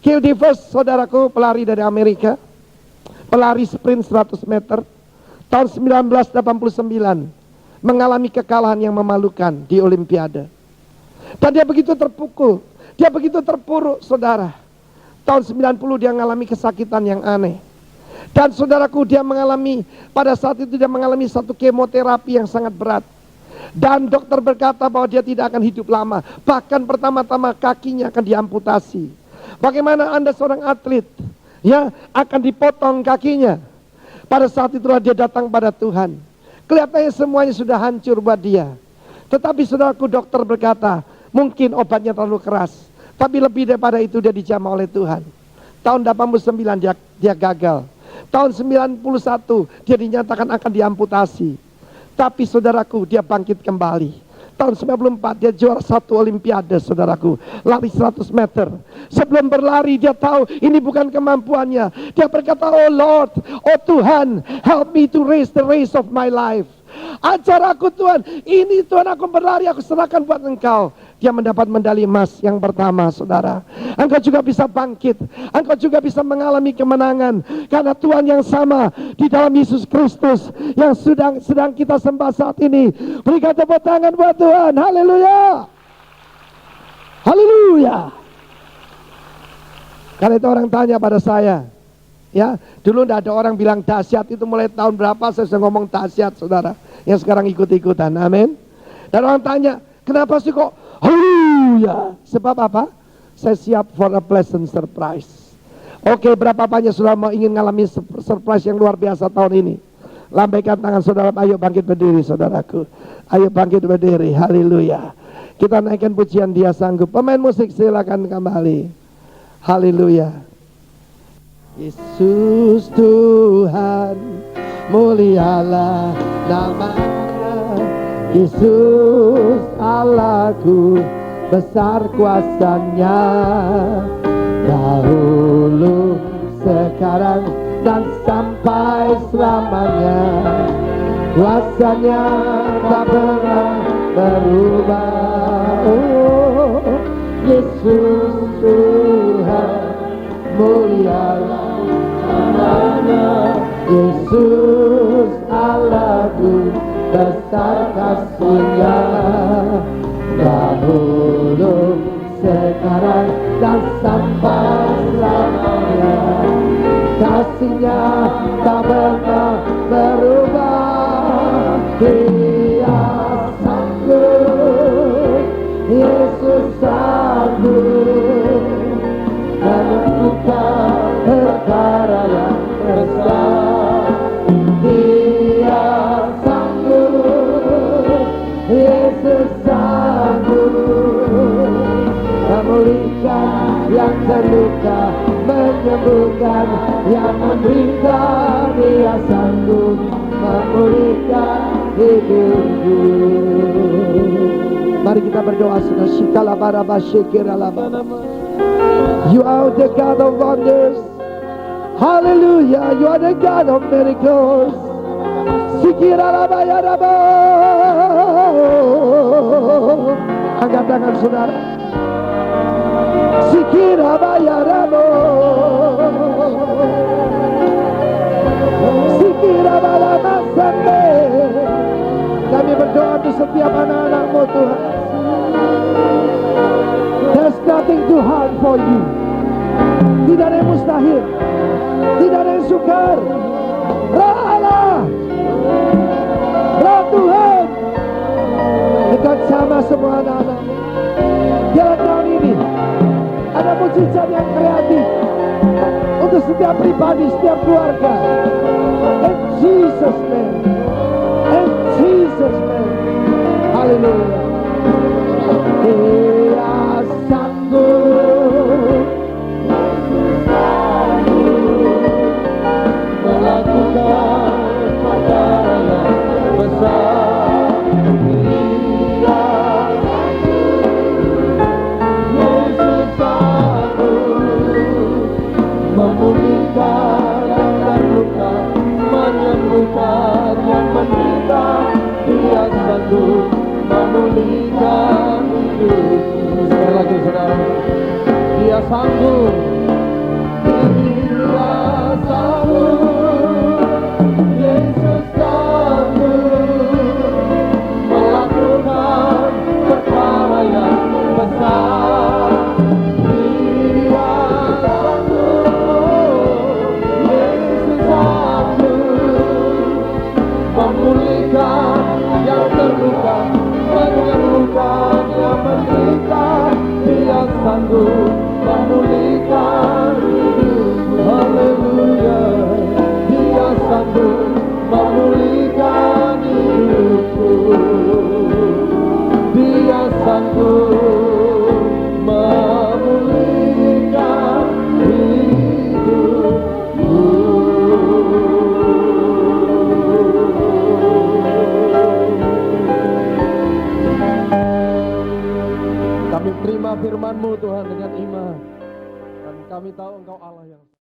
Gail Devers, saudaraku, pelari dari Amerika, pelari sprint 100 meter, tahun 1989, mengalami kekalahan yang memalukan di Olimpiade. Dan dia begitu terpukul, dia begitu terpuruk, saudara. Tahun 90 dia mengalami kesakitan yang aneh. Dan saudaraku, dia mengalami, pada saat itu dia mengalami satu kemoterapi yang sangat berat. Dan dokter berkata bahwa dia tidak akan hidup lama. Bahkan pertama-tama kakinya akan diamputasi. Bagaimana Anda seorang atlet, ya, akan dipotong kakinya. Pada saat itulah dia datang pada Tuhan. Kelihatannya semuanya sudah hancur buat dia. Tetapi saudaraku, dokter berkata, mungkin obatnya terlalu keras. Tapi lebih daripada itu dia dijamah oleh Tuhan. Tahun 89 dia gagal. Tahun 91 dia dinyatakan akan diamputasi. Tapi saudaraku, dia bangkit kembali. Tahun 94 dia juara 1 Olimpiade, saudaraku, lari 100 meter. Sebelum berlari dia tahu ini bukan kemampuannya. Dia berkata, oh Lord, oh Tuhan, help me to race the race of my life. Ajar aku Tuhan, ini Tuhan aku berlari, aku serahkan buat Engkau. Dia mendapat medali emas yang pertama, saudara. Engkau juga bisa bangkit, engkau juga bisa mengalami kemenangan, karena Tuhan yang sama di dalam Yesus Kristus yang sedang kita sembah saat ini. Berikan tepuk tangan buat Tuhan. Haleluya, haleluya. Karena itu orang tanya pada saya, ya, dulu tidak ada orang bilang dahsyat itu mulai tahun berapa. Saya sudah ngomong dahsyat, saudara, yang sekarang ikut-ikutan. Amin. Dan orang tanya, kenapa sih kok haleluya? Sebab apa? Saya siap for a pleasant surprise. Oke, berapa banyak saudara mau ingin ngalami surprise yang luar biasa tahun ini? Lambaikan tangan saudara, ayo bangkit berdiri, saudaraku. Ayo bangkit berdiri, haleluya. Kita naikkan pujian Dia Sanggup. Pemain musik silakan kembali. Haleluya. Yesus Tuhan, mulialah nama-Nya. Yesus Allahku, besar kuasa-Nya. Dahulu, sekarang, dan sampai selamanya. kuasanya tak pernah berubah. Oh, Yesus Tuhan, mulialah namanya. Yesus Allahku, besar kasih-Nya, dahulu, sekarang, dan sampai selamanya. Kasih-Nya tak pernah berubah. Dia sanggup, Yesus sanggup menentukan perkara yang besar. Dia sanggup, Yesus sanggup memulihkan yang terluka, menyembuhkan yang menderita. Dia sanggup memulihkan hidupku. Mari kita berdoa. You are the God of wonders. Hallelujah. You are the God of miracles. Angkat tangan saudara. Sikirabayarabo, Sikirabalamazambe. Kami berdoa untuk setiap anak-anak-Mu Tuhan. There's nothing too hard for you. Tidak ada yang mustahil, tidak ada yang sukar. Roh Allah, Roh Tuhan, dekat sama semua anak-anak. Biarlah tahun ini ada mujizat yang kreatif untuk setiap pribadi, setiap keluarga. In Jesus' name, in Jesus' name, haleluya. Dia sanggup melakukan perkara yang besar. Dia Yesus sanggup memulihkan yang terluka, menyembuhkan yang menderita. Dia sanggup memulihkan hidup. Sekali lagi saudara, Dia sanggup, Dia sanggup, Yesus sanggup melakukan perkara yang besar. Dia sanggup, Yesus sanggup memulihkan yang terluka, menyembuhkan yang menderita. Dia sanggup memulihkan hidupku. Haleluya. Dia sanggup memulihkan hidupku. Dia sanggup memulihkan hidupku. Kami terima firman-Mu Tuhan dengan iman, dan kami tahu Engkau Allah yang